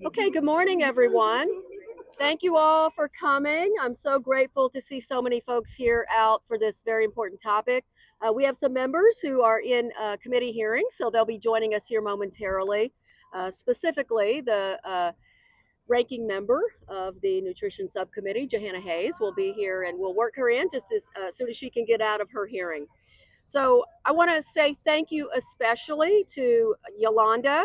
Okay, good morning, everyone. Thank you all for coming. I'm so grateful to see so many folks here out for this very important topic. We have some members who are in committee hearings, so they'll be joining us here momentarily. Specifically, the ranking member of the Nutrition Subcommittee, Jahana Hayes, will be here, and we'll work her in just as soon as she can get out of her hearing. So I want to say thank you especially to Yolanda,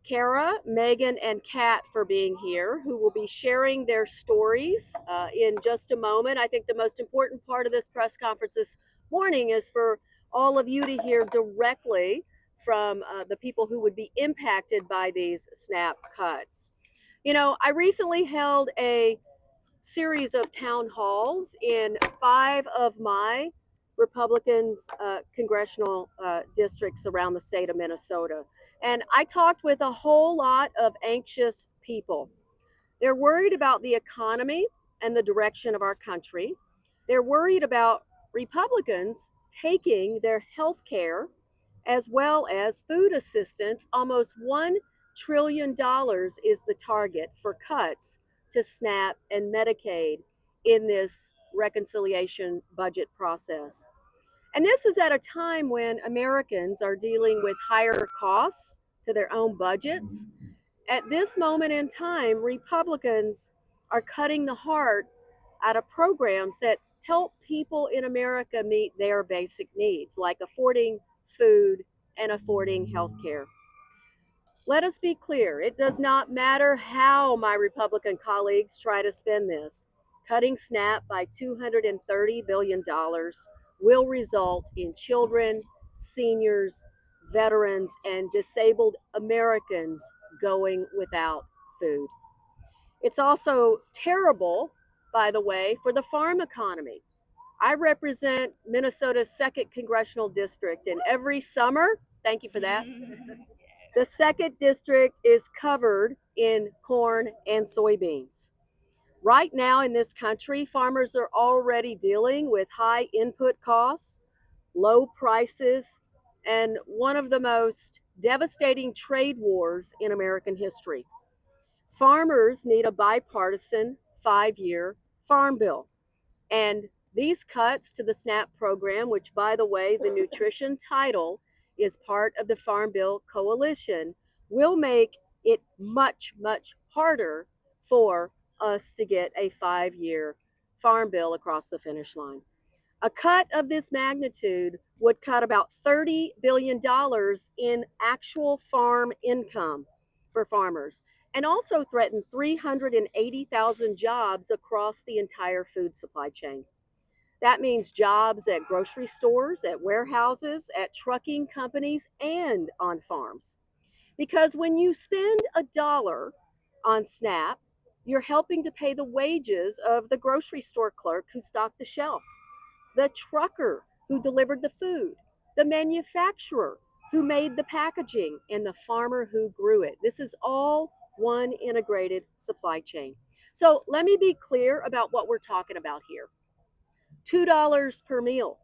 Kara, Megan, and Kat for being here, who will be sharing their stories in just a moment. I think the most important part of this press conference this morning is for all of you to hear directly from the people who would be impacted by these SNAP cuts. You know, I recently held a series of town halls in 5 of my Republicans' congressional districts around the state of Minnesota. And I talked with a whole lot of anxious people. They're worried about the economy and the direction of our country. They're worried about Republicans taking their health care as well as food assistance. Almost $1 trillion is the target for cuts to SNAP and Medicaid in this reconciliation budget process. And this is at a time when Americans are dealing with higher costs to their own budgets. At this moment in time, Republicans are cutting the heart out of programs that help people in America meet their basic needs, like affording food and affording health care. Let us be clear, it does not matter how my Republican colleagues try to spend this. Cutting SNAP by $230 billion will result in children, seniors, veterans, and disabled Americans going without food. It's also terrible, by the way, for the farm economy. I represent Minnesota's 2nd congressional district, and every summer, thank you for that, the 2nd district is covered in corn and soybeans. Right now in this country, farmers are already dealing with high input costs, low prices, and one of the most devastating trade wars in American history. Farmers need a bipartisan 5-year farm bill. And these cuts to the SNAP program, which, by the way, the nutrition title is part of the Farm Bill Coalition, will make it much, much harder for us to get a 5-year farm bill across the finish line. A cut of this magnitude would cut about $30 billion in actual farm income for farmers, and also threaten 380,000 jobs across the entire food supply chain. That means jobs at grocery stores, at warehouses, at trucking companies, and on farms. Because when you spend $1 on SNAP, you're helping to pay the wages of the grocery store clerk who stocked the shelf, the trucker who delivered the food, the manufacturer who made the packaging, and the farmer who grew it. This is all one integrated supply chain. So let me be clear about what we're talking about here. $2 per meal,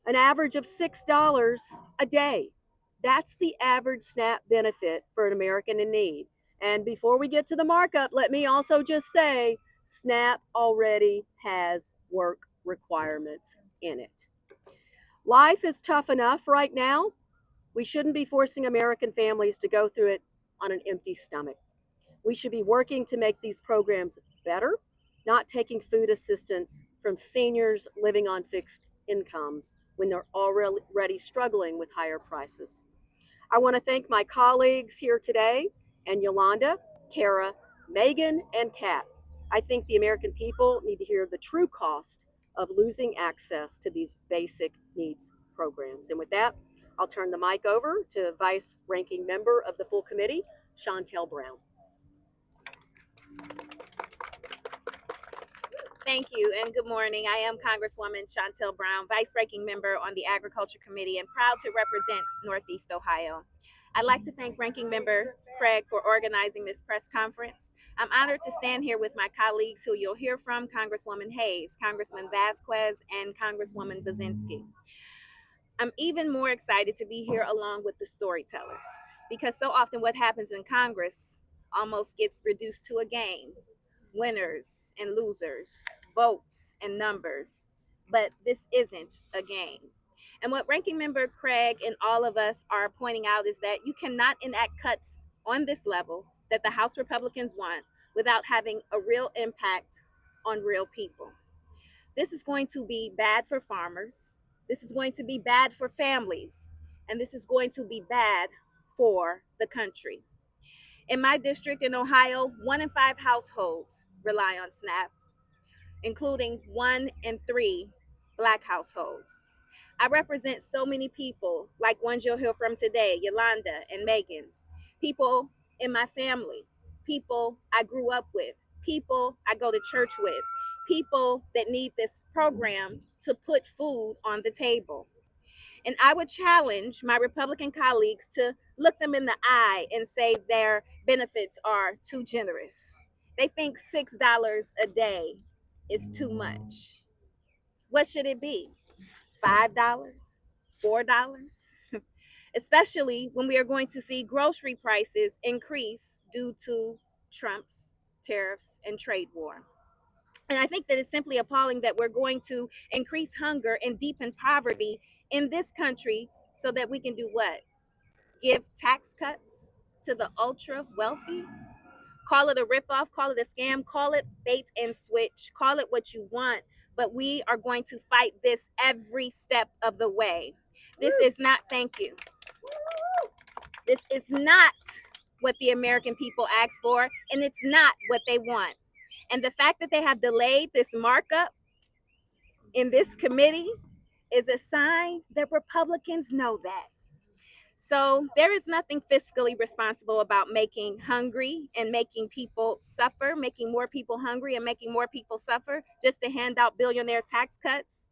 an average of $6 a day. That's the average SNAP benefit for an American in need. And before we get to the markup, let me also just say SNAP already has work requirements in it. Life is tough enough right now. We shouldn't be forcing American families to go through it on an empty stomach. We should be working to make these programs better, not taking food assistance from seniors living on fixed incomes when they're already struggling with higher prices. I want to thank my colleagues here today, and Yolanda, Kara, Megan, and Kat. I think the American people need to hear the true cost of losing access to these basic needs programs. And with that, I'll turn the mic over to Vice Ranking Member of the full committee, Shontel Brown. Thank you, and good morning. I am Congresswoman Shontel Brown, Vice Ranking Member on the Agriculture Committee, and proud to represent Northeast Ohio. I'd like to thank Ranking Member Craig for organizing this press conference. I'm honored to stand here with my colleagues who you'll hear from: Congresswoman Hayes, Congressman Vasquez, and Congresswoman Budzinski. I'm even more excited to be here along with the storytellers, because so often what happens in Congress almost gets reduced to a game: winners and losers, votes and numbers. But this isn't a game. And what Ranking Member Craig and all of us are pointing out is that you cannot enact cuts on this level that the House Republicans want without having a real impact on real people. This is going to be bad for farmers. This is going to be bad for families. And this is going to be bad for the country. In my district in Ohio, 1 in 5 households rely on SNAP, including 1 in 3 Black households. I represent so many people, like ones you'll hear from today, Yolanda and Megan, people in my family, people I grew up with, people I go to church with, people that need this program to put food on the table. And I would challenge my Republican colleagues to look them in the eye and say their benefits are too generous. They think $6 a day is too much. What should it be? $5? $4? Especially when we are going to see grocery prices increase due to Trump's tariffs and trade war. And I think that it's simply appalling that we're going to increase hunger and deepen poverty in this country so that we can do what? Give tax cuts to the ultra wealthy? Call it a ripoff, call it a scam, call it bait and switch, call it what you want. But we are going to fight this every step of the way. This is not, thank you. This is not what the American people asked for, and it's not what they want. And the fact that they have delayed this markup in this committee is a sign that Republicans know that. So there is nothing fiscally responsible about making hungry and making people suffer, making more people hungry and making more people suffer just to hand out billionaire tax cuts.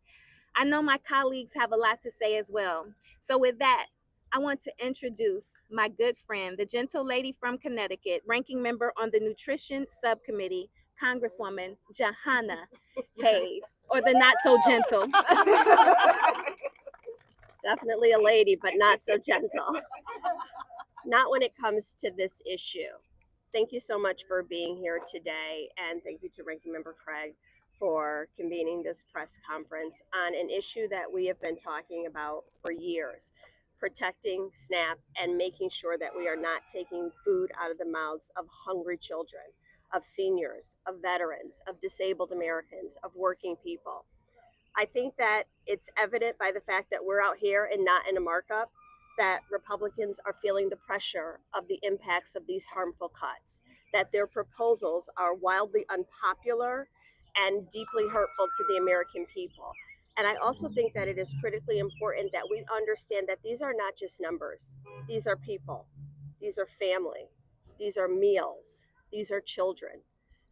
I know my colleagues have a lot to say as well. So with that, I want to introduce my good friend, the gentle lady from Connecticut, ranking member on the Nutrition Subcommittee, Congresswoman Jahana Hayes, or the not so gentle. Definitely a lady, but not so gentle. Not when it comes to this issue. Thank you so much for being here today, and thank you to Ranking Member Craig for convening this press conference on an issue that we have been talking about for years: protecting SNAP and making sure that we are not taking food out of the mouths of hungry children, of seniors, of veterans, of disabled Americans, of working people. I think that it's evident by the fact that we're out here and not in a markup that Republicans are feeling the pressure of the impacts of these harmful cuts, that their proposals are wildly unpopular and deeply hurtful to the American people. And I also think that it is critically important that we understand that these are not just numbers. These are people. These are family. These are meals. These are children.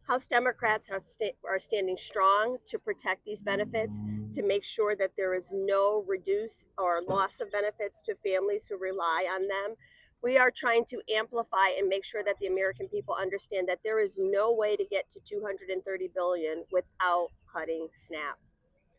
House Democrats are standing strong to protect these benefits, to make sure that there is no reduce or loss of benefits to families who rely on them. We are trying to amplify and make sure that the American people understand that there is no way to get to 230 billion without cutting SNAP.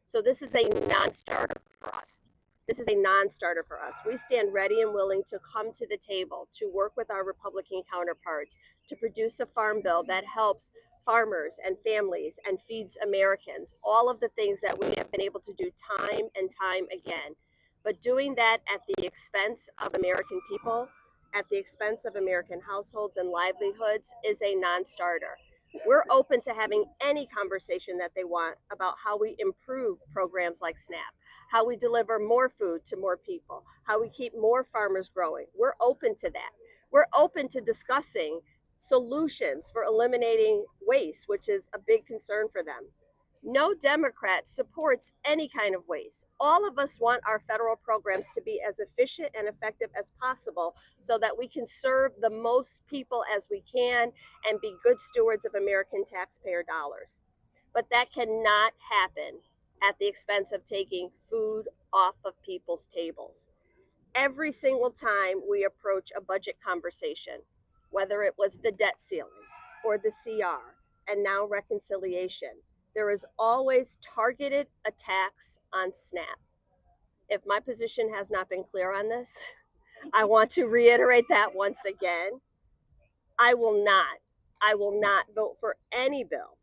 So this is a non-starter for us. This is a non-starter for us. We stand ready and willing to come to the table to work with our Republican counterparts to produce a farm bill that helps farmers and families and feeds Americans, all of the things that we have been able to do time and time again. But doing that at the expense of American people, at the expense of American households and livelihoods, is a non-starter. We're open to having any conversation that they want about how we improve programs like SNAP, how we deliver more food to more people, how we keep more farmers growing. We're open to that. We're open to discussing solutions for eliminating waste, which is a big concern for them. No Democrat supports any kind of waste. All of us want our federal programs to be as efficient and effective as possible so that we can serve the most people as we can and be good stewards of American taxpayer dollars. But that cannot happen at the expense of taking food off of people's tables. Every single time we approach a budget conversation, whether it was the debt ceiling or the CR and now reconciliation, there is always targeted attacks on SNAP. if my position has not been clear on this, I want to reiterate that once again. I will not vote for any bill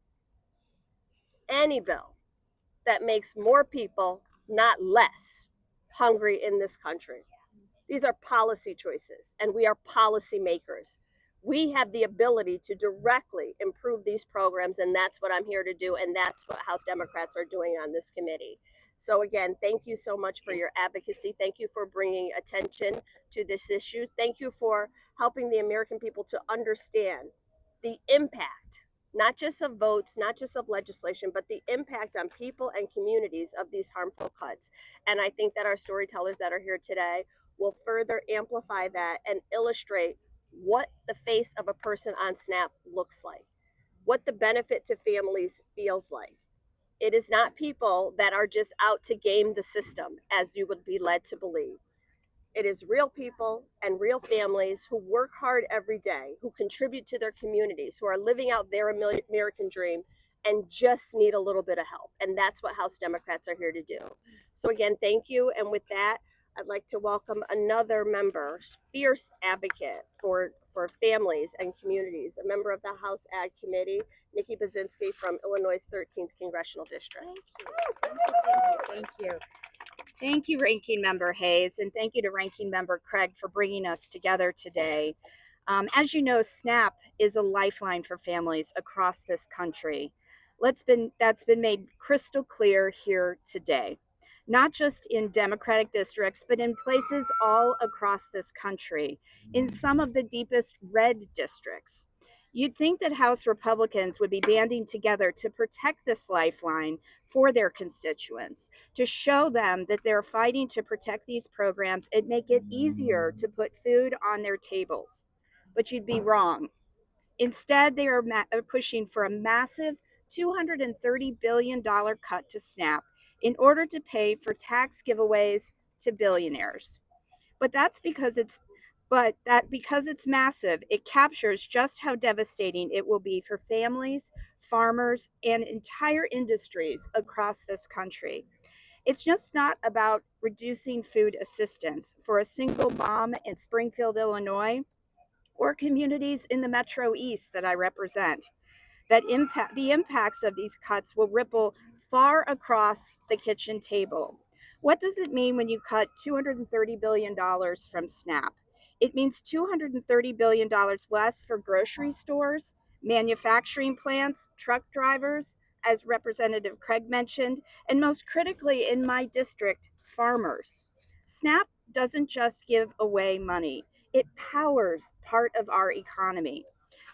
that makes more people, not less, hungry in this country. These are policy choices, and we are policy makers. We have the ability to directly improve these programs, and that's what I'm here to do, and that's what House Democrats are doing on this committee. So again, thank you so much for your advocacy. Thank you for bringing attention to this issue. Thank you for helping the American people to understand the impact, not just of votes, not just of legislation, but the impact on people and communities of these harmful cuts. And I think that our storytellers that are here today will further amplify that and illustrate what the face of a person on SNAP looks like, what the benefit to families feels like. It is not people that are just out to game the system, as you would be led to believe. It is real people and real families who work hard every day, who contribute to their communities, who are living out their American dream and just need a little bit of help. And that's what House Democrats are here to do. So again, thank you. And with that, I'd like to welcome another member, fierce advocate for families and communities, a member of the House Ag Committee, Nikki Budzinski from Illinois' 13th Congressional District. Thank you. Thank you, Ranking Member Hayes, and thank you to Ranking Member Craig for bringing us together today. As you know, SNAP is a lifeline for families across this country. That's been made crystal clear here today, not just in Democratic districts, but in places all across this country, in some of the deepest red districts. You'd think that House Republicans would be banding together to protect this lifeline for their constituents, to show them that they're fighting to protect these programs and make it easier to put food on their tables. But you'd be wrong. Instead, they are pushing for a massive $230 billion cut to SNAP in order to pay for tax giveaways to billionaires. Because it's massive, it captures just how devastating it will be for families, farmers, and entire industries across this country. It's just not about reducing food assistance for a single mom in Springfield, Illinois, or communities in the Metro East that I represent. The impacts of these cuts will ripple far across the kitchen table. What does it mean when you cut $230 billion from SNAP? It means $230 billion less for grocery stores, manufacturing plants, truck drivers, as Representative Craig mentioned, and most critically in my district, farmers. SNAP doesn't just give away money, it powers part of our economy.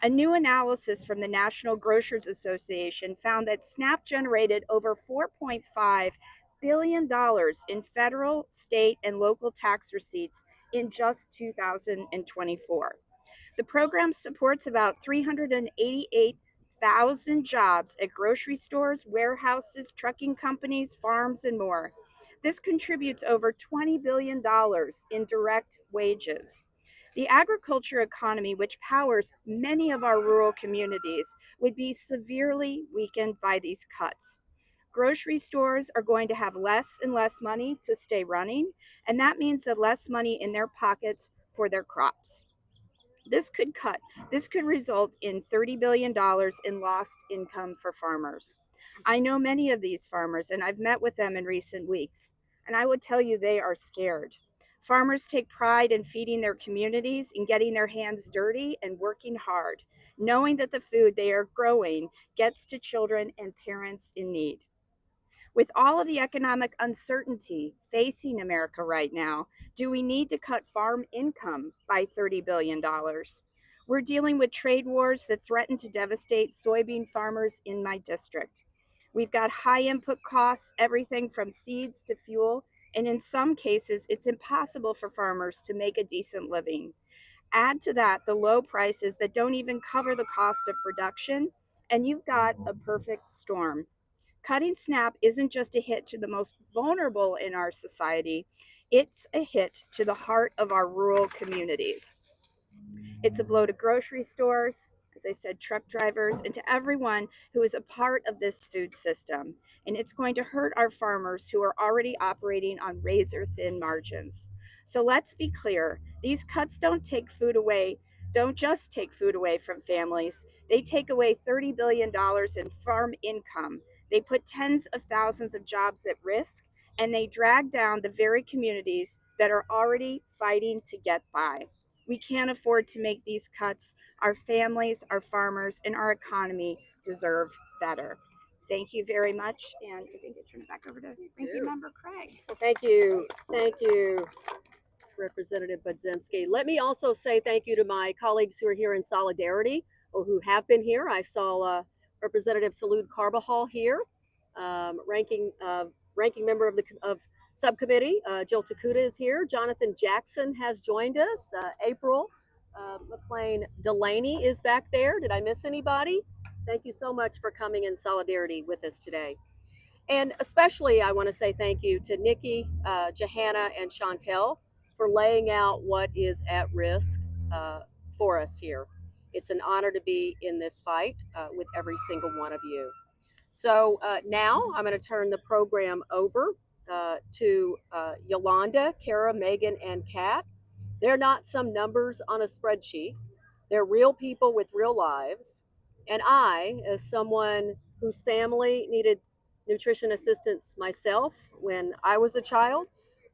A new analysis from the National Grocers Association found that SNAP generated over $4.5 billion in federal, state, and local tax receipts in just 2024. The program supports about 388,000 jobs at grocery stores, warehouses, trucking companies, farms, and more. This contributes over $20 billion in direct wages. The agriculture economy, which powers many of our rural communities, would be severely weakened by these cuts. Grocery stores are going to have less and less money to stay running, and that means that less money in their pockets for their crops. This could result in $30 billion in lost income for farmers. I know many of these farmers, and I've met with them in recent weeks, and I would tell you they are scared. Farmers take pride in feeding their communities and getting their hands dirty and working hard, knowing that the food they are growing gets to children and parents in need. With all of the economic uncertainty facing America right now, do we need to cut farm income by $30 billion? We're dealing with trade wars that threaten to devastate soybean farmers in my district. We've got high input costs, everything from seeds to fuel, and in some cases, it's impossible for farmers to make a decent living. Add to that the low prices that don't even cover the cost of production, and you've got a perfect storm. Cutting SNAP isn't just a hit to the most vulnerable in our society, it's a hit to the heart of our rural communities. It's a blow to grocery stores, as as I said, truck drivers, and to everyone who is a part of this food system. And it's going to hurt our farmers who are already operating on razor thin margins. So let's be clear, these cuts don't just take food away from families. They take away $30 billion in farm income. They put tens of thousands of jobs at risk, and they drag down the very communities that are already fighting to get by. We can't afford to make these cuts. Our families, our farmers, and our economy deserve better. Thank you very much, and I think I turn it back over to Ranking Member Craig. Thank you, Representative Budzinski. Let me also say thank you to my colleagues who are here in solidarity or who have been here. I saw Representative Salud Carbajal here, ranking member of Subcommittee. Jill Takuda is here. Jonathan Jackson has joined us. April McLean Delaney is back there. Did I miss anybody? Thank you so much for coming in solidarity with us today. And especially I want to say thank you to Nikki, Jahana, and Shontel for laying out what is at risk for us here. It's an honor to be in this fight with every single one of you. So now I'm going to turn the program over to Yolanda, Kara, Megan, and Kat. They're not some numbers on a spreadsheet. They're real people with real lives. And I, as someone whose family needed nutrition assistance myself when I was a child,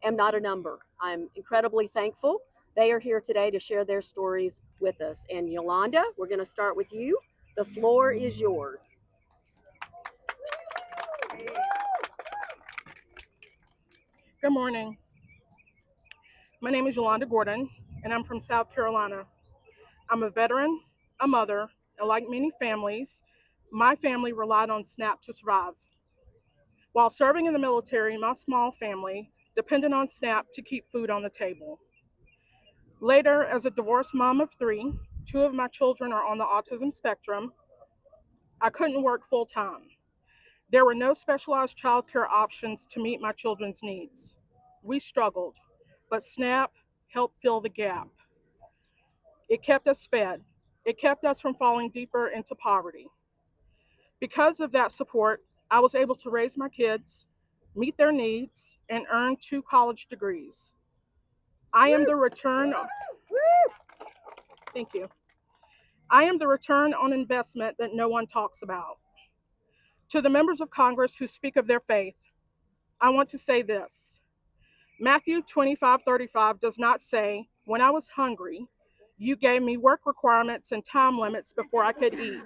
am not a number. I'm incredibly thankful they are here today to share their stories with us. And Yolanda, we're going to start with you. The floor is yours. Good morning. My name is Yolanda Gordon, and I'm from South Carolina. I'm a veteran, a mother, and like many families, my family relied on SNAP to survive. While serving in the military, my small family depended on SNAP to keep food on the table. Later, as a divorced mom of 3, 2 of my children are on the autism spectrum, I couldn't work full time. There were no specialized childcare options to meet my children's needs. We struggled, but SNAP helped fill the gap. It kept us fed. It kept us from falling deeper into poverty. Because of that support, I was able to raise my kids, meet their needs, and earn 2 college degrees. I am the return. Thank you. I am the return on investment that no one talks about. To the members of Congress who speak of their faith, I want to say this. Matthew 25:35 does not say, when I was hungry, you gave me work requirements and time limits before I could eat.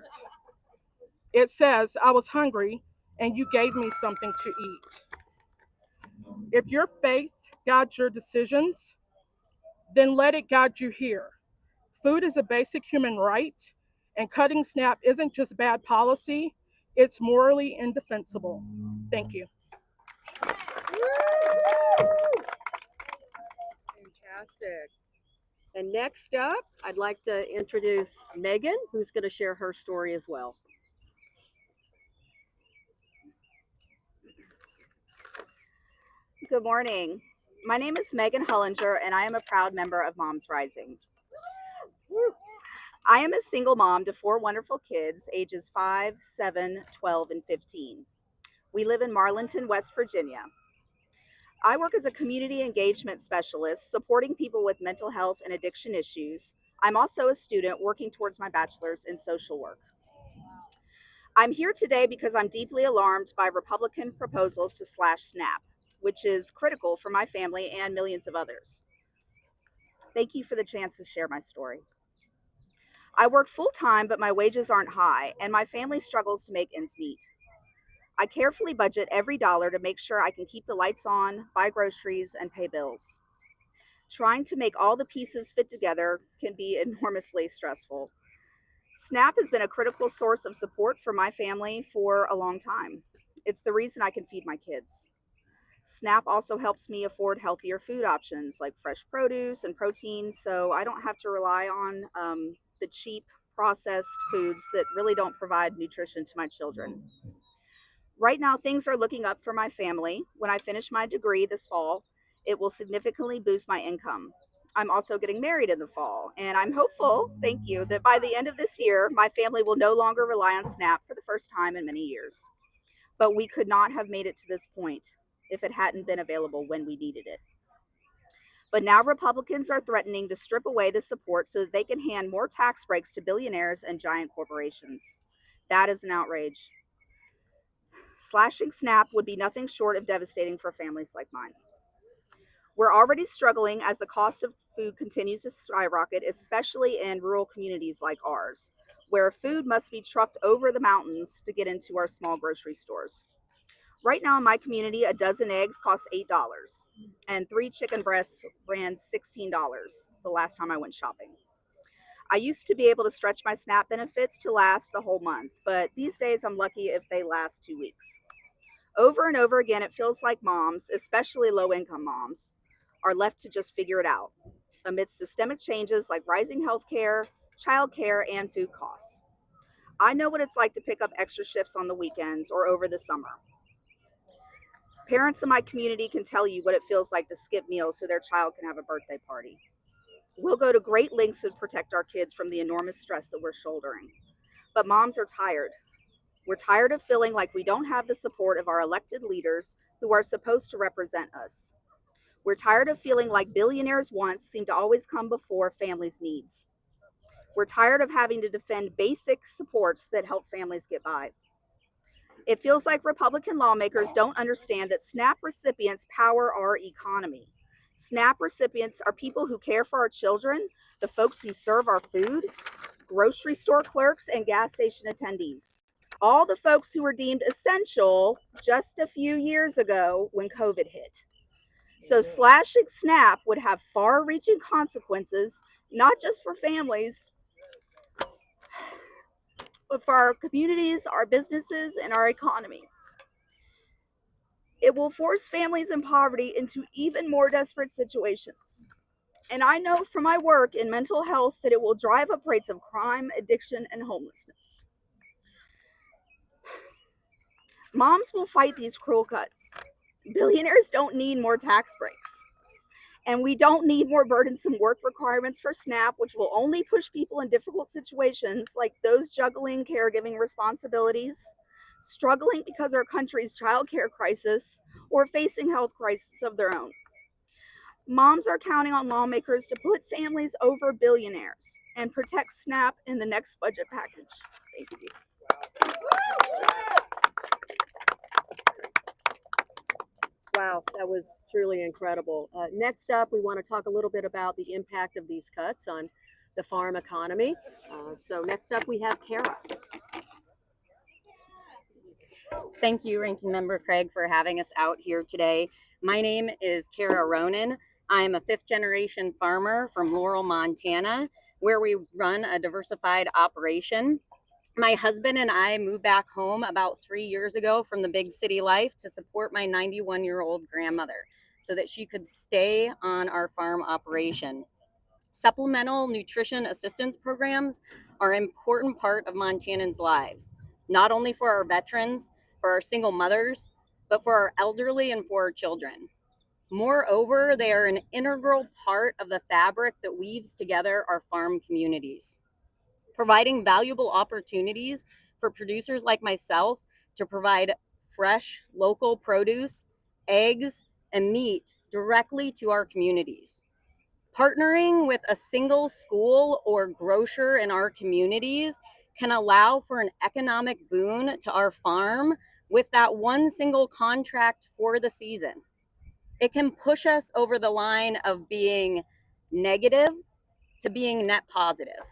It says, I was hungry and you gave me something to eat. If your faith guides your decisions, then let it guide you here. Food is a basic human right, and cutting SNAP isn't just bad policy, it's morally indefensible. Thank you. Fantastic. And next up, I'd like to introduce Megan, who's going to share her story as well. Good morning. My name is Megan Hullinger, and I am a proud member of Moms Rising. I am a single mom to 4 wonderful kids, ages 5, 7, 12, and 15. We live in Marlinton, West Virginia. I work as a community engagement specialist, supporting people with mental health and addiction issues. I'm also a student working towards my bachelor's in social work. I'm here today because I'm deeply alarmed by Republican proposals to slash SNAP, which is critical for my family and millions of others. Thank you for the chance to share my story. I work full-time, but my wages aren't high, and my family struggles to make ends meet. I carefully budget every dollar to make sure I can keep the lights on, buy groceries, and pay bills. Trying to make all the pieces fit together can be enormously stressful. SNAP has been a critical source of support for my family for a long time. It's the reason I can feed my kids. SNAP also helps me afford healthier food options like fresh produce and protein, so I don't have to rely on the cheap processed foods that really don't provide nutrition to my children. Right now, things are looking up for my family. When I finish my degree this fall, it will significantly boost my income. I'm also getting married in the fall, and I'm hopeful, thank you, that by the end of this year, my family will no longer rely on SNAP for the first time in many years. But we could not have made it to this point if it hadn't been available when we needed it. But now Republicans are threatening to strip away the support so that they can hand more tax breaks to billionaires and giant corporations. That is an outrage. Slashing SNAP would be nothing short of devastating for families like mine. We're already struggling as the cost of food continues to skyrocket, especially in rural communities like ours, where food must be trucked over the mountains to get into our small grocery stores. Right now in my community, a dozen eggs costs $8, and 3 chicken breasts ran $16 the last time I went shopping. I used to be able to stretch my SNAP benefits to last the whole month, but these days I'm lucky if they last 2 weeks. Over and over again, it feels like moms, especially low-income moms, are left to just figure it out amidst systemic changes like rising healthcare, childcare, and food costs. I know what it's like to pick up extra shifts on the weekends or over the summer. Parents in my community can tell you what it feels like to skip meals so their child can have a birthday party. We'll go to great lengths to protect our kids from the enormous stress that we're shouldering. But moms are tired. We're tired of feeling like we don't have the support of our elected leaders who are supposed to represent us. We're tired of feeling like billionaires' wants seem to always come before families' needs. We're tired of having to defend basic supports that help families get by. It feels like Republican lawmakers don't understand that SNAP recipients power our economy. SNAP recipients are people who care for our children, the folks who serve our food, grocery store clerks, and gas station attendees. All the folks who were deemed essential just a few years ago when COVID hit. So slashing SNAP would have far-reaching consequences, not just for families, but for our communities, our businesses, and our economy. It will force families in poverty into even more desperate situations. And I know from my work in mental health that it will drive up rates of crime, addiction, and homelessness. Moms will fight these cruel cuts. Billionaires don't need more tax breaks. And we don't need more burdensome work requirements for SNAP, which will only push people in difficult situations like those juggling caregiving responsibilities, struggling because our country's childcare crisis, or facing health crises of their own. Moms are counting on lawmakers to put families over billionaires and protect SNAP in the next budget package. Thank you. Wow, that was truly incredible. Next up, we want to talk a little bit about the impact of these cuts on the farm economy. So next up, we have Kara. Thank you, Ranking Member Craig, for having us out here today. My name is Kara Ronan. I'm a fifth-generation farmer from Laurel, Montana, where we run a diversified operation. My husband and I moved back home about 3 years ago from the big city life to support my 91-year-old grandmother so that she could stay on our farm operation. Supplemental nutrition assistance programs are an important part of Montanans' lives, not only for our veterans, for our single mothers, but for our elderly and for our children. Moreover, they are an integral part of the fabric that weaves together our farm communities, providing valuable opportunities for producers like myself to provide fresh local produce, eggs, and meat directly to our communities. Partnering with a single school or grocer in our communities can allow for an economic boon to our farm with that one single contract for the season. It can push us over the line of being negative to being net positive.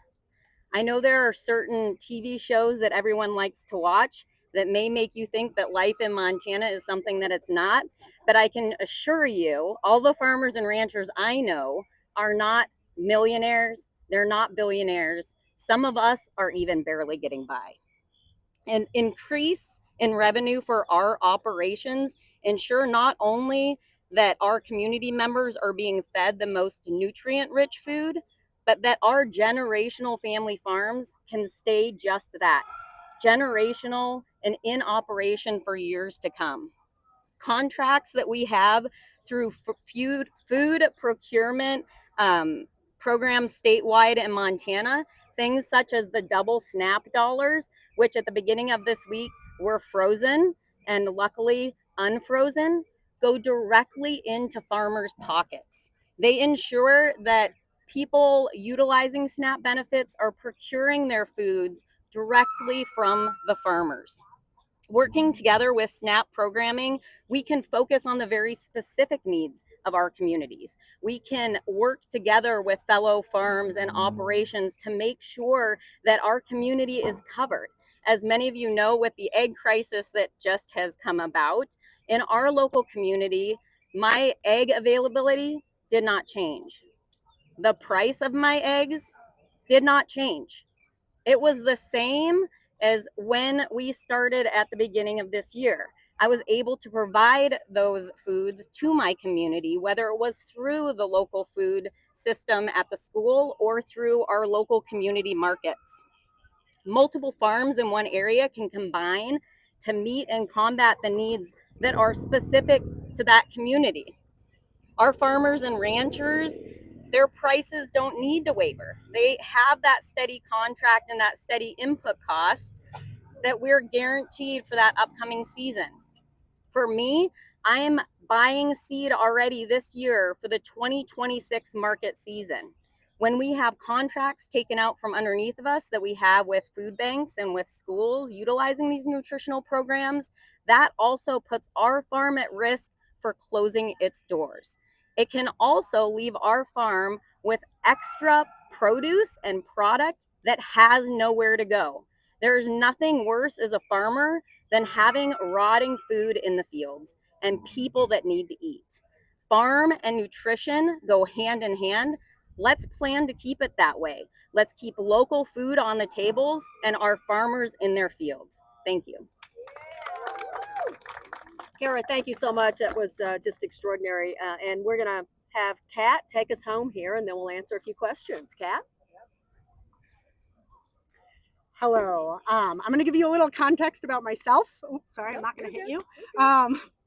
I know there are certain TV shows that everyone likes to watch that may make you think that life in Montana is something that it's not, but I can assure you, all the farmers and ranchers I know are not millionaires, they're not billionaires. Some of us are even barely getting by. An increase in revenue for our operations ensure not only that our community members are being fed the most nutrient-rich food, but that our generational family farms can stay just that, generational and in operation for years to come. Contracts that we have through food procurement programs statewide in Montana, things such as the double SNAP dollars, which at the beginning of this week were frozen and luckily unfrozen, go directly into farmers' pockets. They ensure that people utilizing SNAP benefits are procuring their foods directly from the farmers. Working together with SNAP programming, we can focus on the very specific needs of our communities. We can work together with fellow farms and operations to make sure that our community is covered. As many of you know, with the egg crisis that just has come about, in our local community, my egg availability did not change. The price of my eggs did not change. It was the same as when we started at the beginning of this year. I was able to provide those foods to my community, whether it was through the local food system at the school or through our local community markets. Multiple farms in one area can combine to meet and combat the needs that are specific to that community. Our farmers and ranchers, their prices don't need to waver. They have that steady contract and that steady input cost that we're guaranteed for that upcoming season. For me, I'm buying seed already this year for the 2026 market season. When we have contracts taken out from underneath of us that we have with food banks and with schools utilizing these nutritional programs, that also puts our farm at risk for closing its doors. It can also leave our farm with extra produce and product that has nowhere to go. There's nothing worse as a farmer than having rotting food in the fields and people that need to eat. Farm and nutrition go hand in hand. Let's plan to keep it that way. Let's keep local food on the tables and our farmers in their fields. Thank you. Kara, thank you so much. That was just extraordinary. And we're going to have Kat take us home here, and then we'll answer a few questions. Kat? Hello. I'm going to give you a little context about myself. Oops, sorry, I'm not going to hit you.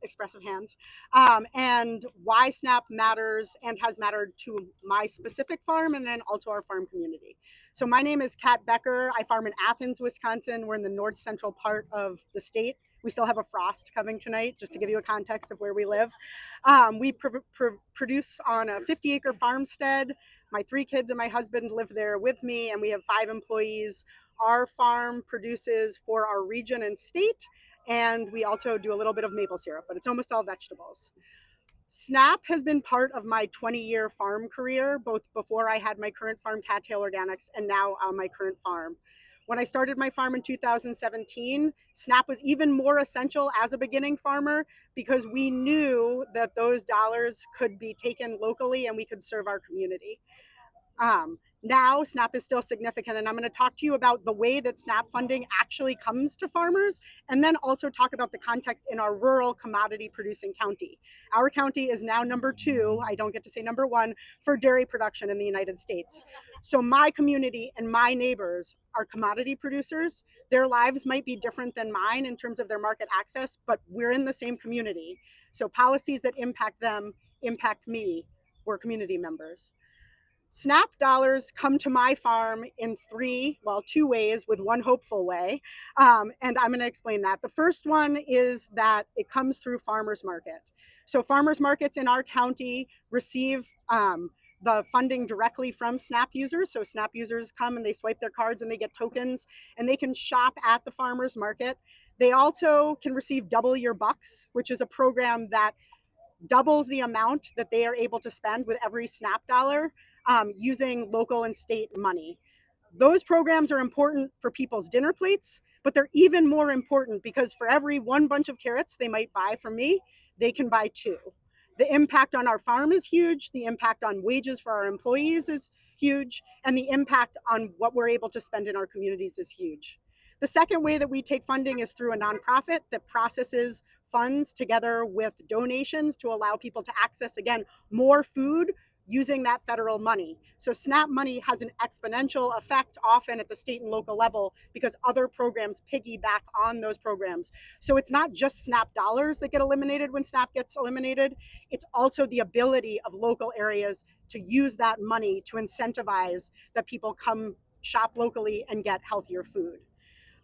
Expressive hands. And why SNAP matters and has mattered to my specific farm and then also our farm community. So my name is Kat Becker. I farm in Athens, Wisconsin. We're in the north central part of the state. We still have a frost coming tonight, just to give you a context of where we live. We produce on a 50-acre farmstead. My 3 kids and my husband live there with me, and we have 5 employees. Our farm produces for our region and state, and we also do a little bit of maple syrup, but it's almost all vegetables. SNAP has been part of my 20-year farm career, both before I had my current farm, Cattail Organics, and now on my current farm. When I started my farm in 2017, SNAP was even more essential as a beginning farmer because we knew that those dollars could be taken locally and we could serve our community. Now SNAP is still significant, and I'm going to talk to you about the way that SNAP funding actually comes to farmers, and then also talk about the context in our rural commodity producing county. Our county is now number 2, I don't get to say number 1, for dairy production in the United States. So my community and my neighbors are commodity producers. Their lives might be different than mine in terms of their market access, but we're in the same community. So policies that impact them impact me. We're community members. SNAP dollars come to my farm in 2 ways, with one hopeful way. And I'm going to explain that. The first one is that it comes through farmers market. So farmers markets in our county receive the funding directly from SNAP users. So SNAP users come and they swipe their cards and they get tokens and they can shop at the farmers market. They also can receive Double Your Bucks, which is a program that doubles the amount that they are able to spend with every SNAP dollar. Using local and state money. Those programs are important for people's dinner plates, but they're even more important because for every 1 bunch of carrots they might buy from me, they can buy 2. The impact on our farm is huge, the impact on wages for our employees is huge, and the impact on what we're able to spend in our communities is huge. The second way that we take funding is through a nonprofit that processes funds together with donations to allow people to access, again, more food using that federal money. So SNAP money has an exponential effect often at the state and local level because other programs piggyback on those programs. So it's not just SNAP dollars that get eliminated when SNAP gets eliminated. It's also the ability of local areas to use that money to incentivize that people come shop locally and get healthier food.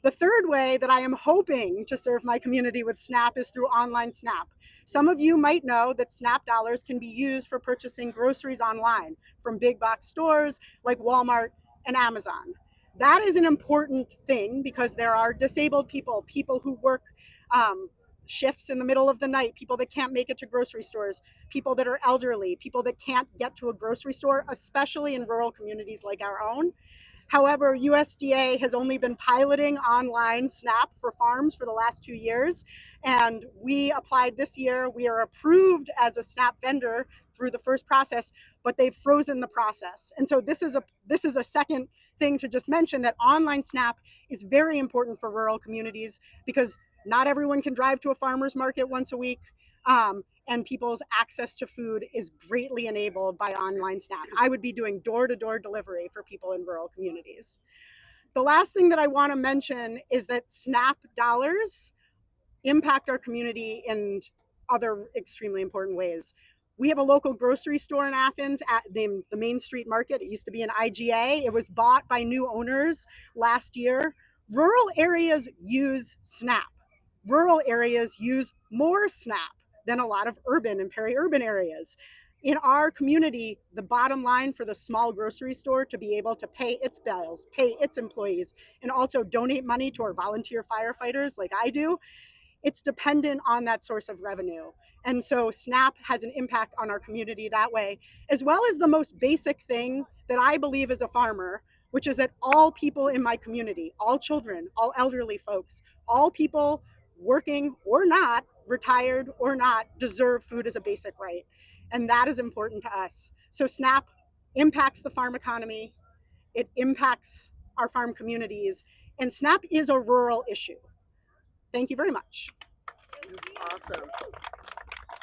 The third way that I am hoping to serve my community with SNAP is through online SNAP. Some of you might know that SNAP dollars can be used for purchasing groceries online from big box stores like Walmart and Amazon. That is an important thing because there are disabled people, people who work shifts in the middle of the night, people that can't make it to grocery stores, people that are elderly, people that can't get to a grocery store, especially in rural communities like our own. However, USDA has only been piloting online SNAP for farms for the last 2 years, and we applied this year. We are approved as a SNAP vendor through the first process, but they've frozen the process. And so this is a second thing to just mention, that online SNAP is very important for rural communities because not everyone can drive to a farmer's market once a week. And people's access to food is greatly enabled by online SNAP. I would be doing door-to-door delivery for people in rural communities. The last thing that I want to mention is that SNAP dollars impact our community in other extremely important ways. We have a local grocery store in Athens named the Main Street Market. It used to be an IGA. It was bought by new owners last year. Rural areas use SNAP. Rural areas use more SNAP than a lot of urban and peri-urban areas. In our community, the bottom line for the small grocery store to be able to pay its bills, pay its employees, and also donate money to our volunteer firefighters like I do, it's dependent on that source of revenue. And so SNAP has an impact on our community that way, as well as the most basic thing that I believe as a farmer, which is that all people in my community, all children, all elderly folks, all people working or not, retired or not, deserve food as a basic right. And that is important to us. So SNAP impacts the farm economy, it impacts our farm communities, and SNAP is a rural issue. Thank you very much. Awesome.